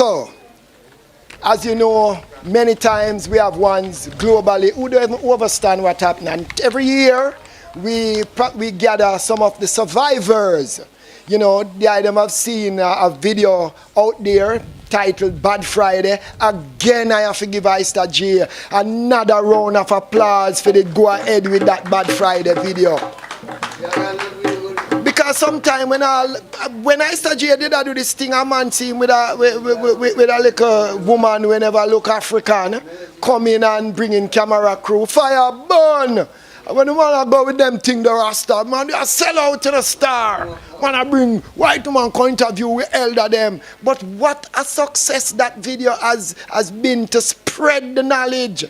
So, as you know, many times we have ones globally who don't even understand what's happening. And every year, we gather some of the survivors. You know, the item I've seen a video out there titled Bad Friday. Again, I have to give Ister J another round of applause for the go ahead with that Bad Friday video. Because sometimes when Ister J did I do this thing, a man see him with a little woman whenever I look African, come in and bring in camera crew, fire burn. When the man go with them thing, the Rasta, man, they sell out to the star. Man, I bring white man come interview with elder them. But what a success that video has been to spread the knowledge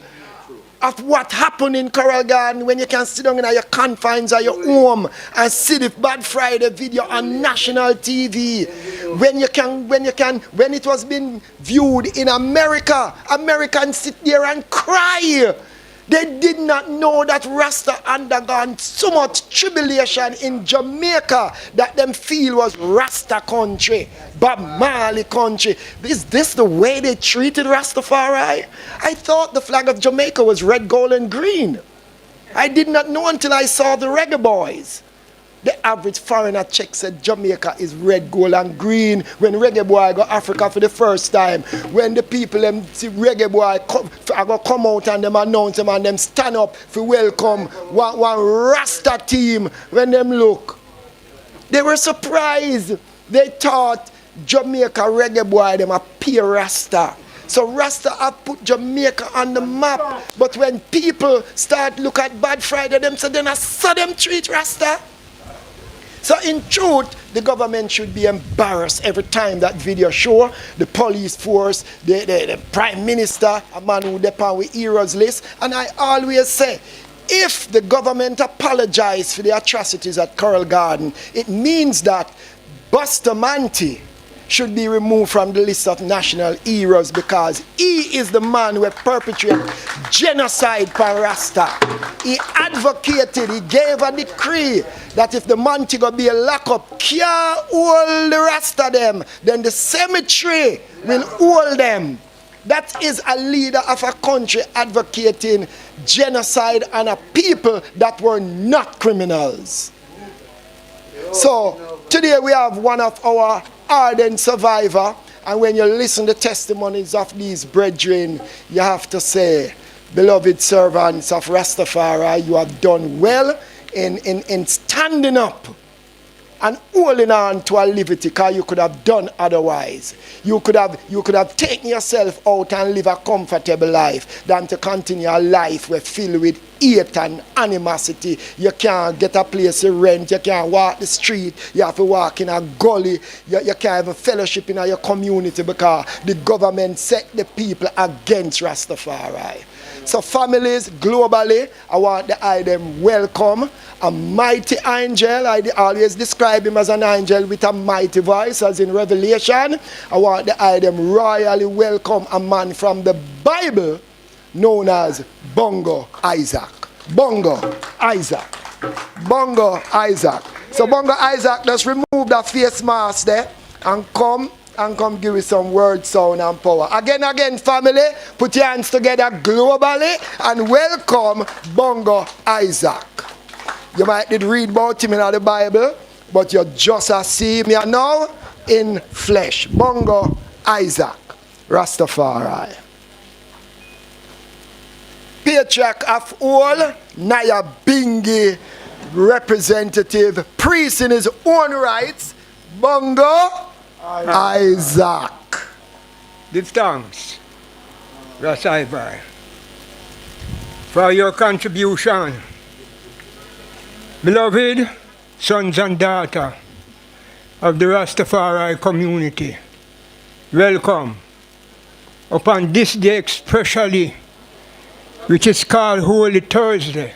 of what happened in Coral Garden when you can sit down in your confines of your home and see the Bad Friday video on national TV. When it was being viewed in America, Americans sit there and cry. They did not know that Rasta undergone so much tribulation in Jamaica that them feel was Rasta country, Bob Marley country. Is this the way they treated Rastafari? I thought the flag of Jamaica was red, gold, and green. I did not know until I saw the Reggae Boys. The average foreigner check said Jamaica is red, gold, and green. When Reggae Boy go Africa for the first time, when the people them see Reggae Boy come out and them announce them and them stand up for welcome one Rasta team, when them look, they were surprised. They thought Jamaica Reggae Boy them appear Rasta. So Rasta have put Jamaica on the map. But when people start look at Bad Friday, them say then I saw them treat Rasta. So in truth, the government should be embarrassed every time that video show. The police force, the prime minister, a man who depend with heroes list. And I always say, if the government apologize for the atrocities at Coral Garden, it means that Bustamante should be removed from the list of national heroes because he is the man who perpetrated genocide for Rasta. He advocated, he gave a decree that if the Montego Bay lockup can't hold the Rasta them, then the cemetery will hold them. That is a leader of a country advocating genocide on a people that were not criminals. So today we have one of our ardent survivor, and when you listen to the testimonies of these brethren, you have to say, beloved servants of Rastafari, you have done well in standing up and holding on to a liberty, because you could have done otherwise. You could have taken yourself out and live a comfortable life than to continue a life where filled with hate and animosity. You can't get a place to rent, you can't walk the street, you have to walk in a gully, you can't even fellowship in your community because the government set the people against Rastafari. So families globally, I want to I them welcome a mighty angel. I always describe him as an angel with a mighty voice, as in Revelation. I want to I them royally welcome a man from the Bible known as Bongo Isaac. Bongo Isaac. Bongo Isaac. So Bongo Isaac, just remove that face mask there and come give me some word, sound, and power. Again, family, put your hands together globally and welcome Bongo Isaac. You might did read about him in the Bible, but you just see him here now in flesh. Bongo Isaac, Rastafari. Patriarch of all, Nyabingi representative, priest in his own rights, Bongo Isaac. Give thanks, Rastafari, for your contribution. Beloved sons and daughters of the Rastafari community, welcome upon this day especially, which is called Holy Thursday,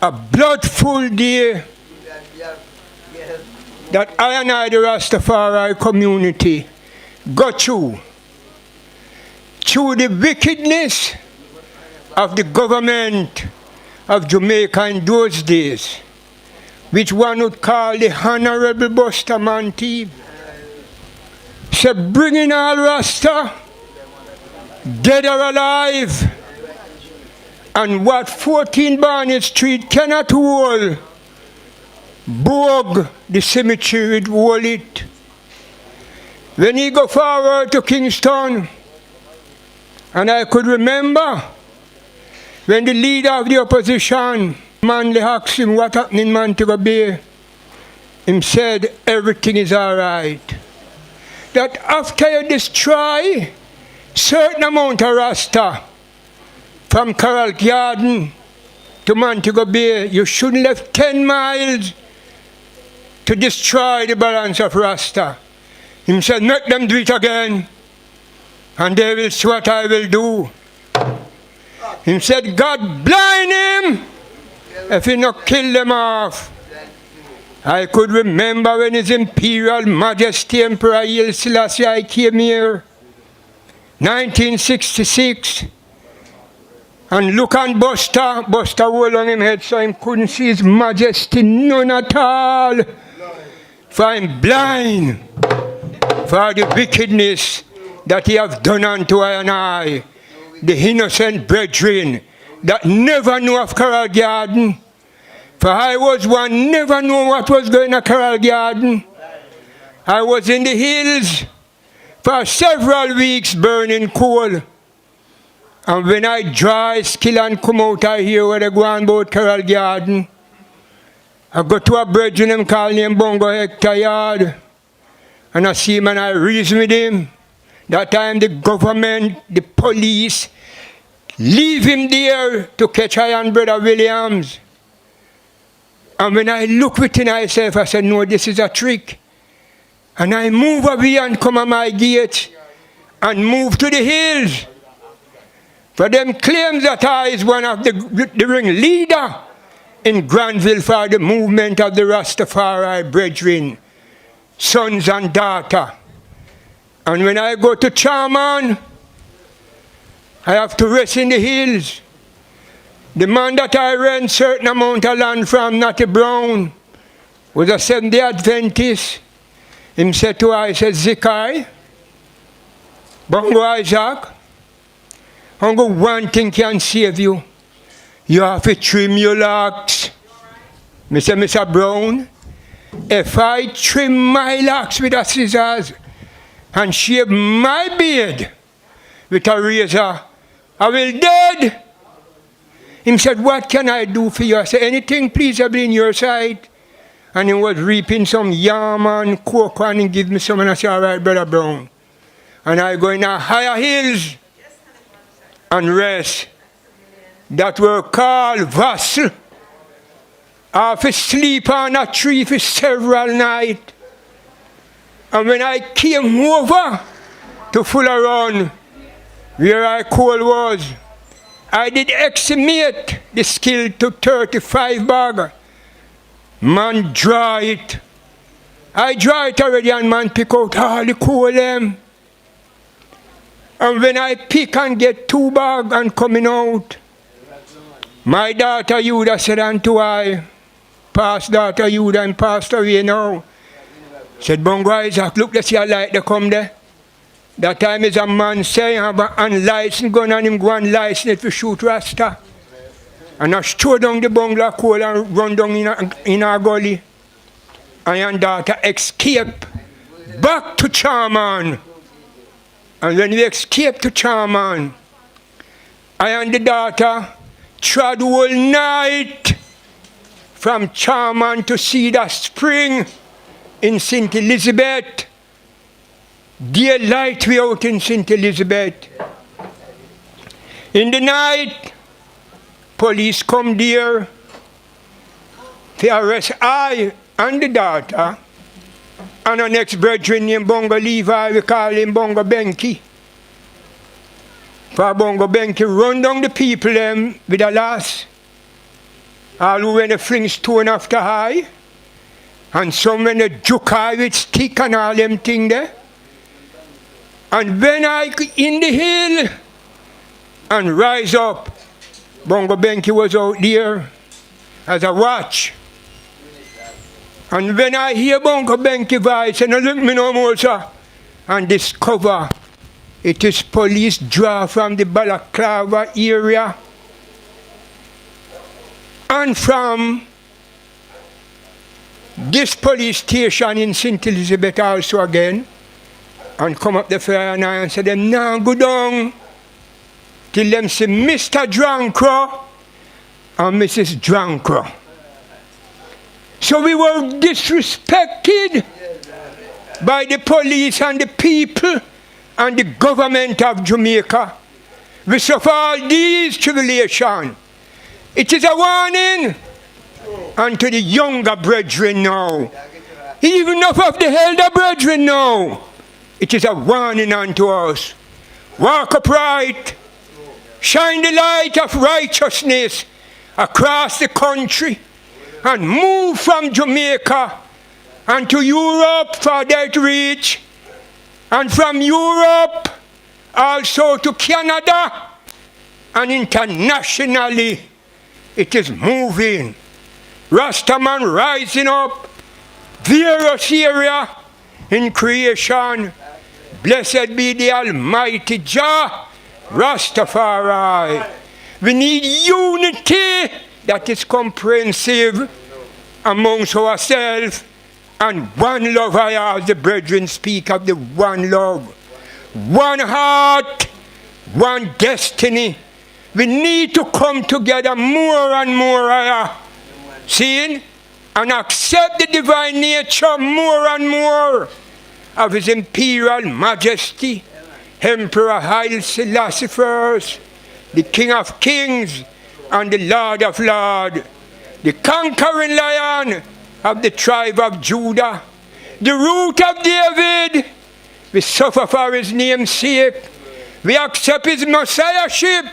a bloodful day that I and the Rastafari community got through the wickedness of the government of Jamaica in those days, which one would call the Honorable Bustamante. Said, bring in all Rasta, dead or alive. And what 14 Barnett Street cannot hold, Bogue, the cemetery, would hold it. When he go forward to Kingston, and I could remember when the leader of the opposition, Manley, asked him what happened in Montego Bay, he said, everything is all right. That after you destroy certain amount of Rasta from Coral Garden to Montego Bay, you shouldn't left 10 miles to destroy the balance of Rasta. He said, make them do it again, and they will see what I will do. He said, God blind him if he not kill them off. I could remember when His Imperial Majesty Emperor Haile Selassie came here, 1966, and look on Buster hold on him head so he couldn't see His Majesty none at all. For I'm blind for the wickedness that he have done unto I and I, the innocent brethren that never knew of Coral Garden. For I was one, never knew what was going on Coral Garden. I was in the hills for several weeks burning coal. And when I dry skill and come out I hear where they go on about Coral Garden, I go to a brethren him call him Bongo Hector Yard. And I see him and I reason with him. That time the government, the police, leave him there to catch Iron Brother Williams. And when I look within myself, I said, no, this is a trick. And I move away and come at my gate and move to the hills. For them claims that I is one of the ringleader in Granville for the movement of the Rastafari brethren, sons and daughter. And when I go to Charman, I have to rest in the hills. The man that I rent certain amount of land from, Natty Brown, was a Seventh-day Adventist. He said to her, he said, Zikai, Bongo Isaac, only one thing can save you. You have to trim your locks. Mr. Brown, if I trim my locks with a scissors and shave my beard with a razor, I will dead. He said, what can I do for you? I said, anything pleaseable in your sight. And he was reaping some yam and cocoa and he gave me some and I said, all right, Brother Brown. And I go in the higher hills and rest that were called vassal. I have to sleep on a tree for several nights. And when I came over to Fuller Run, where I coal was, I did estimate the skill to 35 bag. Man dry it. I dry it already and man pick out all the coal them. And when I pick and get 2 bag and coming out, my daughter Yuda said unto I, past daughter Yuda and passed away now. Said, Bongo Isaac, look, let's see a light that come there. That time is a man saying have an unlicensed gun and him go and license it to shoot Rasta. And I throw down the bungalow coal and run down in a gully. And your daughter escape back to Charman. And when we escape to Charman, I and the daughter trod all night from Charman to Cedar Spring in St. Elizabeth. Dear light we out in St. Elizabeth. In the night, police come there to arrest I and the daughter and our next brethren named Bongo Levi, we call him Bongo Benki. For Bongo Benki run down the people them with a lass. All who when they fling stone after high, and some when they juke high with stick and all them thing there. And when I in the hill and rise up, Bongo Benki was out there as a watch. And when I hear Bongo Benki voice, and I look me no more, sir, and discover it is police draw from the Balaclava area and from this police station in St. Elizabeth also again, and come up the fire and say them now go down till them see Mr. Drancro and Mrs. Drancro. So we were disrespected by the police and the people and the government of Jamaica. We suffer all these tribulations. It is a warning unto the younger brethren now. Even enough of the elder brethren now. It is a warning unto us. Walk upright. Shine the light of righteousness across the country and move from Jamaica and to Europe for that reach, and from Europe also to Canada, and internationally it is moving. Rastaman rising up, various area in creation. Blessed be the Almighty Jah, Rastafari. We need unity that is comprehensive amongst ourselves, and one love. I as the brethren speak of the one love, one heart, one destiny. We need to come together more and more, seeing and accept the divine nature more and more of His Imperial Majesty, Emperor Haile Selassie I, the King of Kings and the Lord of Lords, the conquering Lion of the tribe of Judah, the Root of David. We suffer for His name's sake. We accept His Messiahship,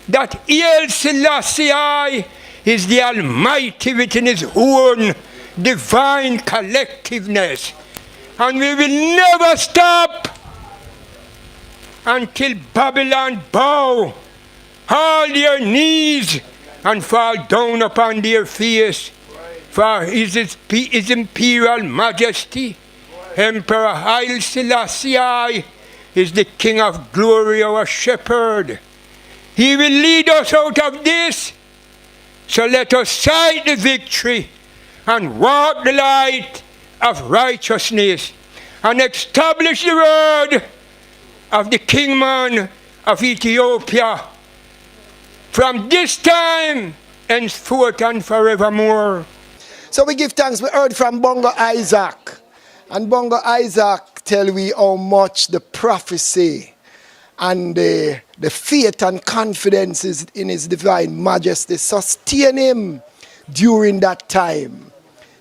that Haile Selassie is the Almighty within His own divine collectiveness. And we will never stop until Babylon bow all their knees and fall down upon their face. For His Imperial Majesty, Emperor Haile Selassie, is the King of Glory, our Shepherd. He will lead us out of this. So let us sight the victory and walk the light of righteousness and establish the word of the Kingman of Ethiopia from this time henceforth and forevermore. So we give thanks. We heard from Bongo Isaac. And Bongo Isaac tell we how much the prophecy and the faith and confidence is in His divine majesty sustain him during that time.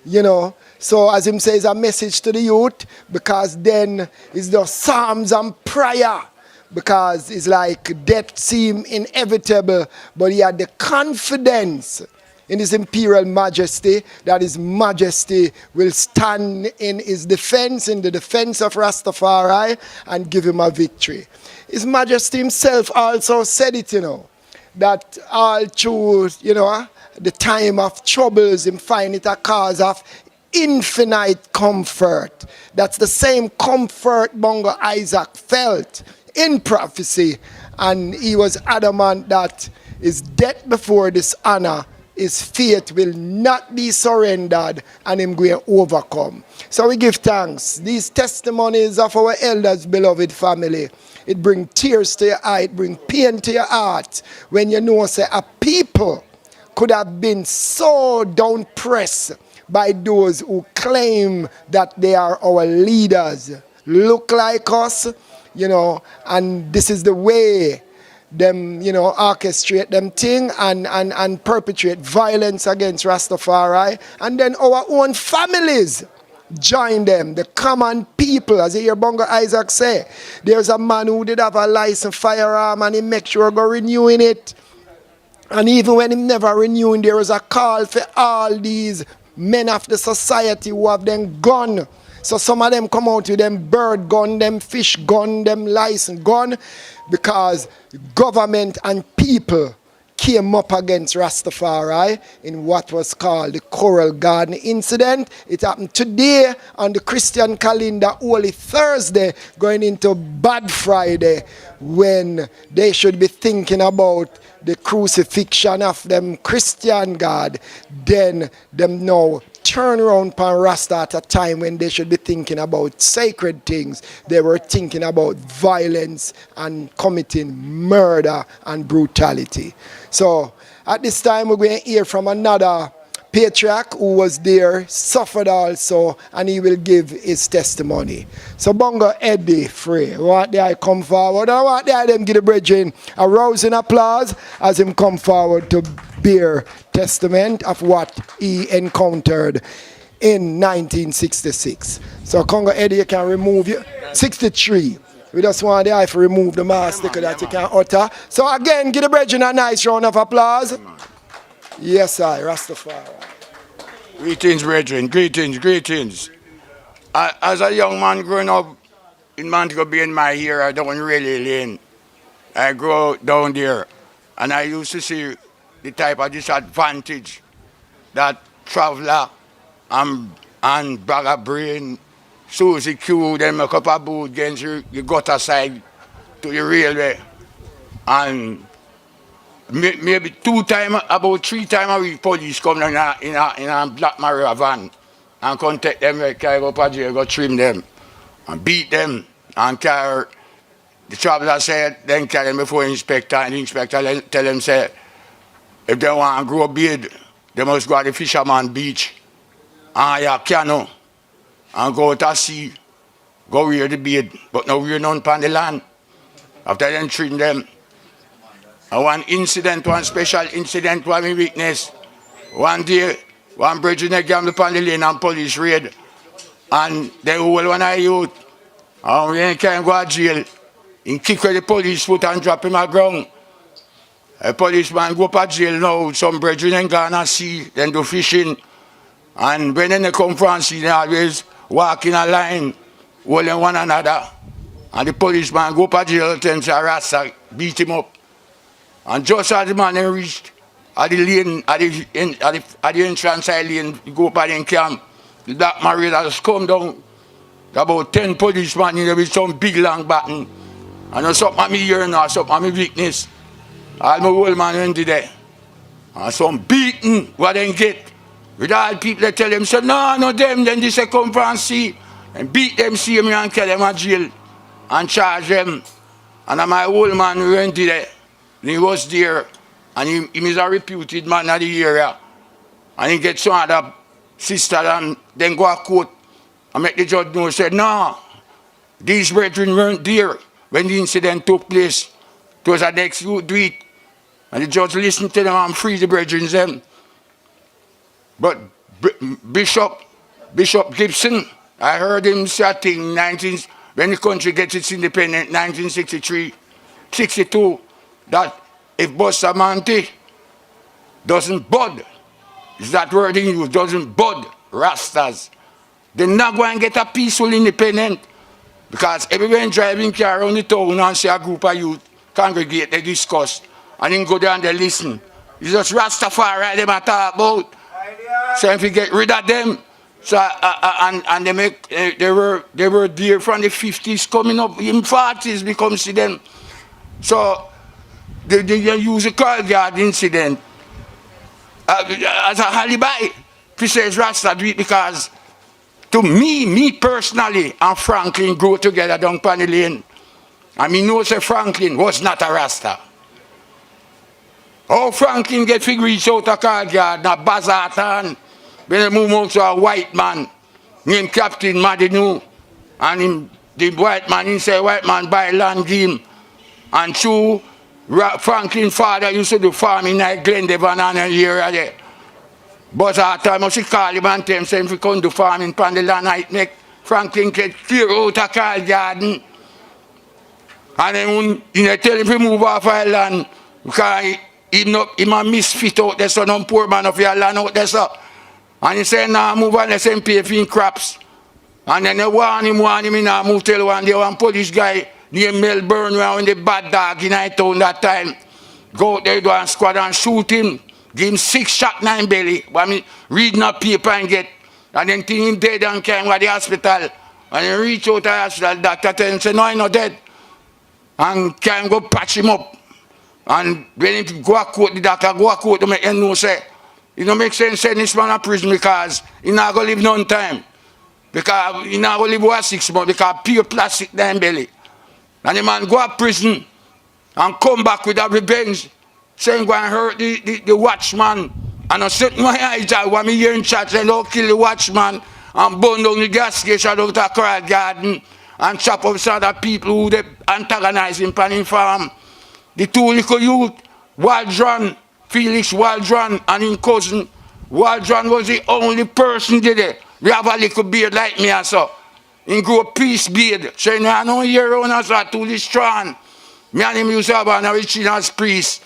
You know, so as him says, a message to the youth, because then it's the psalms and prayer, because it's like death seemed inevitable, but he had the confidence in His Imperial Majesty that His Majesty will stand in His defense, in the defense of Rastafari, and give him a victory. His Majesty himself also said it, you know, that all through, you know, the time of troubles, him find it a cause of infinite comfort. That's the same comfort Bongo Isaac felt in prophecy, and he was adamant that his death before dishonor, his faith will not be surrendered, and him going to overcome. So we give thanks. These testimonies of our elders, beloved family, it brings tears to your eye, it brings pain to your heart when you know, say, a people could have been so down pressed by those who claim that they are our leaders, look like us, you know, and this is the way them, you know, orchestrate them thing and perpetrate violence against Rastafari, and then our own families join them, the common people. As you hear Bongo Isaac say, there's a man who did have a licensed firearm and he make sure go renewing it, and even when him never renewing, there was a call for all these men of the society who have them gun. So some of them come out with them bird gun, them fish gun, them license gun, because government and people came up against Rastafari in what was called the Coral Garden incident. It happened today on the Christian calendar, Holy Thursday, going into Bad Friday, when they should be thinking about the crucifixion of them Christian God. Then them now turn around pan Rasta at a time when they should be thinking about sacred things. They were thinking about violence and committing murder and brutality. So at this time we're going to hear from another patriarch who was there, suffered also, and he will give his testimony. So Bongo Eddie Free, want the I come forward? I want the I them give the brethren a rousing applause as him come forward to bear testament of what he encountered in 1966. So Congo Eddie, you can remove you. 63. We just want the eye to remove the mask that you can utter. So again, give the brethren a nice round of applause. Yes, I, Rastafari. Greetings, brethren. Greetings, greetings. As a young man growing up in Montego Bay in my era, down Railway Lane, I grew down there, and I used to see the type of disadvantage that Traveller and Bagger Brain, Susie Q, them a couple of boot against you got aside to the railway. And maybe 2 times, about 3 times a week, police come in a Black Maria van and come take them, carry up a jail, go trim them and beat them and carry. The Traveller said, then carry them before the inspector, and the inspector tell them, say, if they want to grow a beard, they must go to the Fisherman Beach and hire a canoe and go to sea, go wear the beard, but no wear none upon the land. After them treating them. And one special incident, one we witnessed. One day, one bridge in the gamble upon the lane and police raid. And they hold one of the youth. And when he can't go to jail, he kick where the police foot and drop him on the ground. A policeman go up to jail now, some brethren in Ghana see, then do fishing. And when they come from sea, they always walk in a line, holding one another. And the policeman go up to jail, then say Rasta, beat him up. And just as the man reached at the lane, at the entrance side lane, he go up at the camp, the Black Maria has come down. About 10 policemen in there with some big long baton. And there's something at me here now, something at me weakness. All my old man went there. And some beating what they get. With all people that tell them, say, no, them, then they say come from sea. And beat them, see me and kill them at jail. And charge them. And my old man went there. And he was there. And he is a reputed man of the area. And he gets some other sister and then go to court. And make the judge know, said, no, these brethren weren't there when the incident took place. It was a next youth do it. And the judge listened to them and free the brethren them. But Bishop Gibson, I heard him say a thing when the country gets its independence, 1963, 62, that if Bustamante doesn't bud, is that word in use, doesn't bud Rastas, they're not going to get a peaceful independence. Because everyone driving car around the town and see a group of youth congregate, they discuss, and then go down and they listen. It's just Rastafari they talk about. So if you get rid of them, so and they were there from the 50s coming up in 40s, we come see them. So they use the Coral Guard incident as a alibi. He says Rasta do it because to me personally and Franklin grew together down Panny Lane. And me know say Franklin was not a Rasta. How Franklin get fig reach out a Coral Guard, na Bazatan, when they move out to a white man named Captain Madinu, and the white man, he say white man buy land game. And true, Franklin's father used to do farming like Glendevon and area there. But at the time, she call him and tell him, if he couldn't do farming on the land, I make Franklin get clear out a Coral Garden. And then he tell him to move off our land, because he a misfit out there, so no poor man of your land out there, so. And he said, nah, move on, let's pay for his crops. And then they warn him, and I move till one day, one police guy named Melbourne, when the bad dog in our town that time. go out there, do a squad and shoot him. Give him 6 shots, 9 belly. But me reading a paper and get, and then think him dead and came to the hospital. And he reach out to the hospital, doctor tell him, say, no, he's not dead. And can go patch him up. And when he go a court, the doctor go a court to make him know, say, it don't make sense send this man to prison because he not going to live none time. Because he not going to live over 6 months because pure plastic down belly. And the man go to prison and come back with a revenge, saying go and hurt the watchman. And I set my eyes out when me hear in chat saying don't kill the watchman and burn down the gas station out of the Coral Garden and chop up some other people who they antagonize him on him farm. The 2 little youth, Waldron, Felix Waldron and his cousin. Waldron was the only person did it. We have a little beard like me and so. He grew a peace beard. So I don't hear around us at too strong. Me and him used to have an original priest.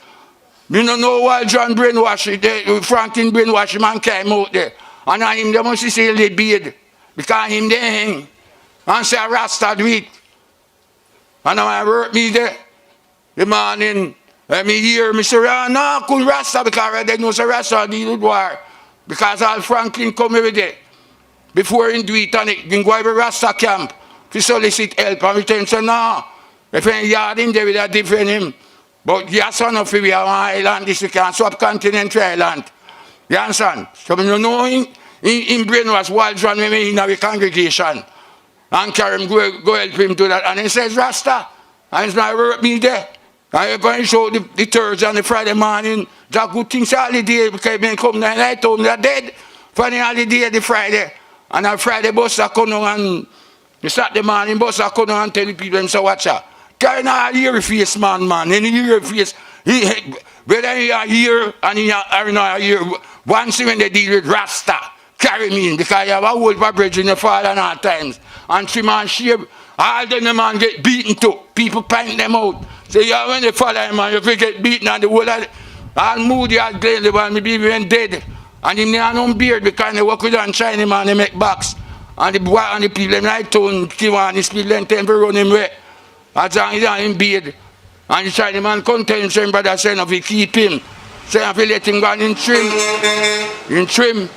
Me don't know why John brainwash it. Franklin brainwash him and came out there. And I him they must say the beard. Because him they hang. And say Rasta do it. And I work me there. The morning. Me hear me say, no, couldn't Rasta because they know say Rasta deal with war. Because all Franklin come every day. Before he do it and he go to Rasta camp to solicit help. And we tell him, say, no. If any yard in there, we are defend him. But yes or no, we are on island, this we can subcontinental island. You understand? So we don't know in brainwash Waldron when we in our congregation. And carry him, go help him do that. And he says, Rasta. And he's not work me there. And when he show the Thursday and the Friday morning, that good things holiday because when come the night home, they're dead. For the holiday the Friday. And on Friday bus I come down and the Saturday morning bus I come down and tell the people them say watch out. Carry not a hairy face man. Any hairy face. Whether he are here and he are not here. Once when they deal with Rasta, carry me in because you have a whole bridge in the fall and all times. And trim and shave. All them the man get beaten too. People pint them out. So yeah, when they follow him man, if they get beaten and the whole of all moody and Glenn, the one maybe even dead. And him never no beard because they work with and China man, they make box. And the boy and the people them like town, give on his people and temper run him way. As long as he's on him beard. And the China man come tell him, saying brother, saying if he keep him, saying if he let him go and in trim.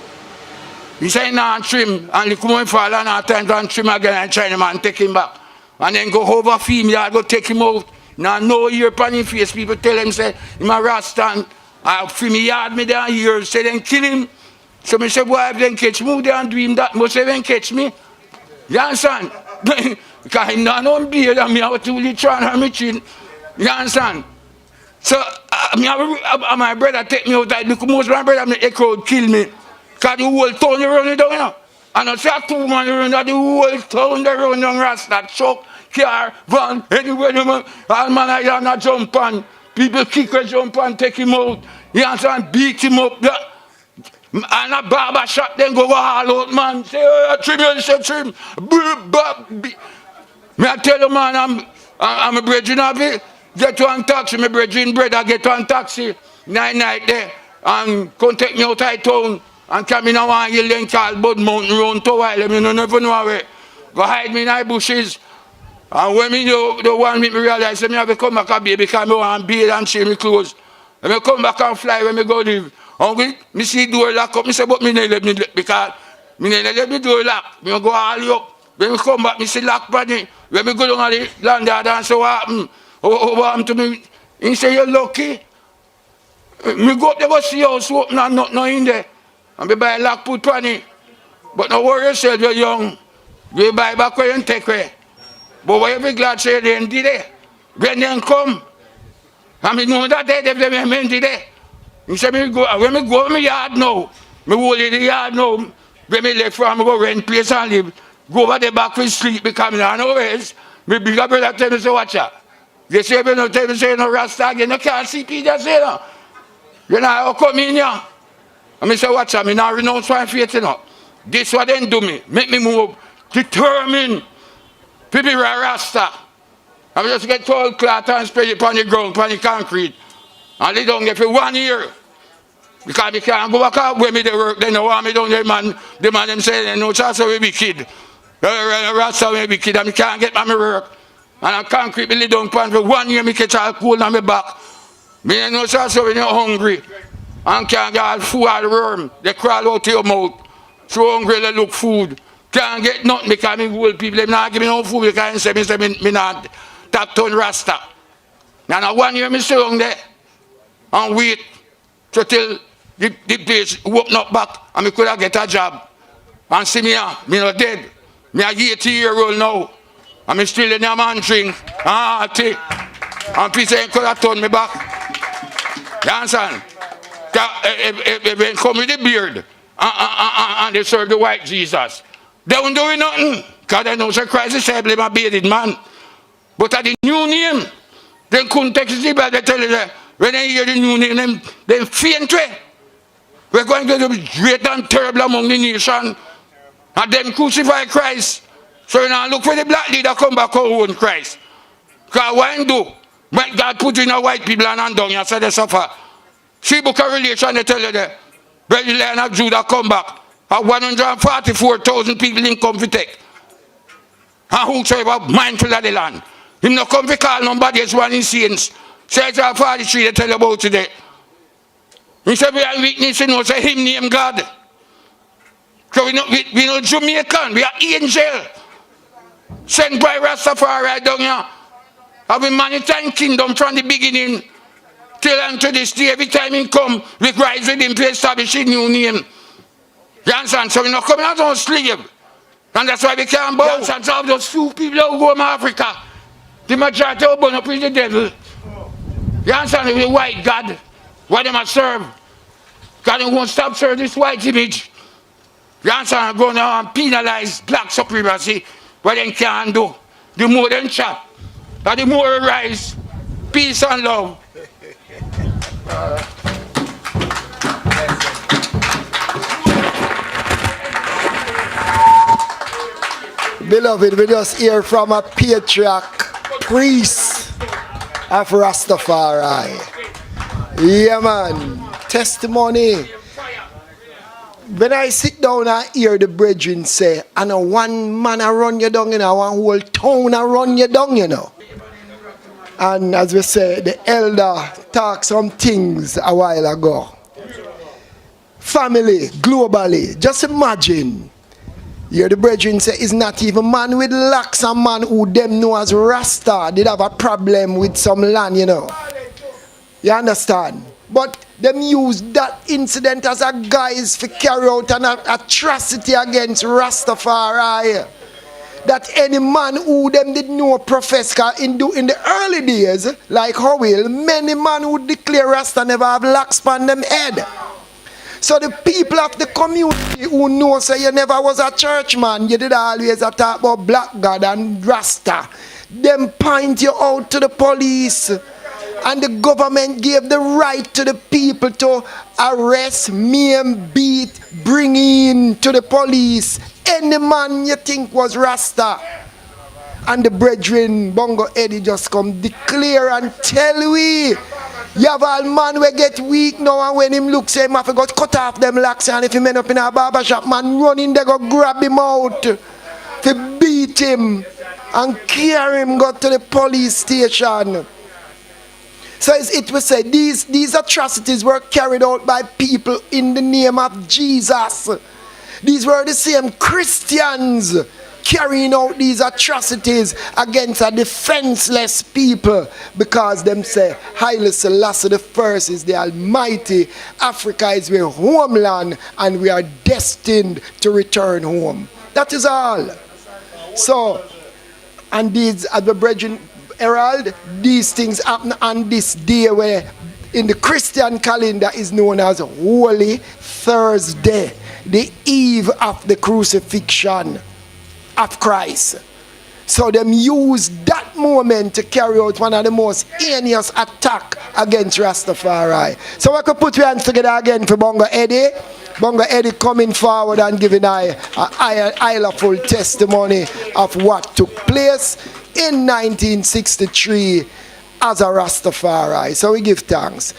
He say nah trim and he come and fall and all time and trim again and China man take him back. And then go over female, go take him out. Now no ear upon his face, people tell him say, him a Rasta. I free me yard me down here, say then kill him. So me say, boy, if they catch me, they and do him that, must say then catch me. You understand? Because him not no beard and me have to really try and me chin. You understand? So my brother take me out, because most of my brother make a crowd kill me. Because the whole town they run it down here. And I say 2 man run that the whole town they run down Rasta, truck, car, van, anywhere they man, all man I not jump on. People kick or jump and take him out. You understand? Beat him up. And a barber shop then go all out, man. Say, oh, trim, you say trim. Me I tell you, man, I'm a brethren of it. Get one taxi, my brethren brother get one taxi. Night there. And come take me out of town. And come in a one hill then called Bud Mountain round to while. I never know where. Go hide me in the bushes. And when me the one make me realize that I have to come back a baby because I want to bathe and change my clothes. When I come back and fly when I go live. And I see the door lock up, I say, but I let me because I let me door lock. I go all up. When I come back, I see lock body. When I go down to the landlord and say, what happened? What happened to me? He say, you're lucky. I go up there go see house open and nothing in there. And I buy a lock put on it. But don't worry yourself, you're young. You buy back where you take away. But whatever glad say they did it. When they come, and I know that they did it. He said, when I go in my yard now, I hold in the yard now, when I left from, I go rent place and live, go over the back with sleep because I know else. My bigger brother tell me, say, watch out. They say, when you tell me, say, no Rasta again, you can't see Peter say, no. You know, I'll come in here. And I say, watch out, I now renounce my faith, you know. This what they do me, make me move, determined. People are Rasta. I just get tall cloth and spread it on the ground, on the concrete. And they don't get for 1 year. Because they can't go back out where me they work, they know what me down there, man. The man them say, no chance we be kid. Rasta we be kid, and I can't get my work. And I concrete me lay down pan for 1 year, me catch all cold on my back. Me no say so when you're hungry and can't get food out of the worm. They crawl out of your mouth. So hungry they look food. Can't get nothing because me old people them not give me no food because they say me not tap on Rasta. Now 1 year me stay on there and wait to till the place open up back and me could have get a job. And see me here, me not dead. Me a 80-year-old now. And me still in a man drink. Tea. And people say could have turned me back. You understand? When come with the beard and they serve the white Jesus. They won't do nothing. Because they know Christ is a bearded man. But at the new name, they couldn't take the Bible. They tell you that when they hear the new name, they faint. We're going to be great and terrible among the nation. And them crucify Christ. So you now look for the black leader come back home Christ. Because why do? When God put in a white people and down and say they suffer. See book of relation they tell you that. When the Lion of Judah come back. And 144,000 people in come to take. And whosoever mindful of the land. Him not come to call nobody as one in sins. Say it's our 43 they tell you about today. He said we are witness, you know, say him name God. So we not Jamaican, we are angel. Sent by Rastafari down here. Have a maritime kingdom from the beginning till unto this day. Every time he come, we rise with him to establish a new name. You understand? So we're not coming out on slave. And that's why we can't bow. You understand? So those few people who go to Africa, the majority will burn up with the devil. You understand? The white God, what they must serve. God won't stop serving this white image. You understand? Going on and penalize black supremacy. What they can't do. The more they chat, and the more they rise. Peace and love. Beloved, we just hear from a patriarch, priest of Rastafari. Yeah, man. Testimony. When I sit down and hear the brethren say, I know one man I run you down, you know, one whole town I run you down, you know. And as we say, the elder talked some things a while ago. Family, globally, just imagine. Here the brethren say, it's not even man with locks and man who them know as Rasta did have a problem with some land, you know. You understand? But them use that incident as a guise to carry out an atrocity against Rastafari. That any man who them did know profess in the early days, like Howell, many men who declare Rasta never have locks on them head. So the people of the community who know say you never was a churchman, you did always talk about black God and Rasta. Them point you out to the police. And the government gave the right to the people to arrest, maim, beat, bring in to the police any man you think was Rasta. And the brethren, Bongo Eddie, just come declare and tell we. You have all man we get weak now, and when him look, say him have to go cut off them locks, and if he end up in a barber shop, man run in there, go grab him out, to beat him and carry him go to the police station. So it was said these atrocities were carried out by people in the name of Jesus. These were the same Christians carrying out these atrocities against a defenseless people, because them say Haile Selassie I is the Almighty. Africa is our homeland and we are destined to return home. That is all. So, and these are the brethren Herald, these things happen on this day where in the Christian calendar is known as Holy Thursday, the eve of the crucifixion of Christ. So them use that moment to carry out one of the most heinous attack against Rastafari. So I could put your hands together again for Bongo Eddie. Bongo Eddie coming forward and giving a full testimony of what took place in 1963 as a Rastafari. So we give thanks.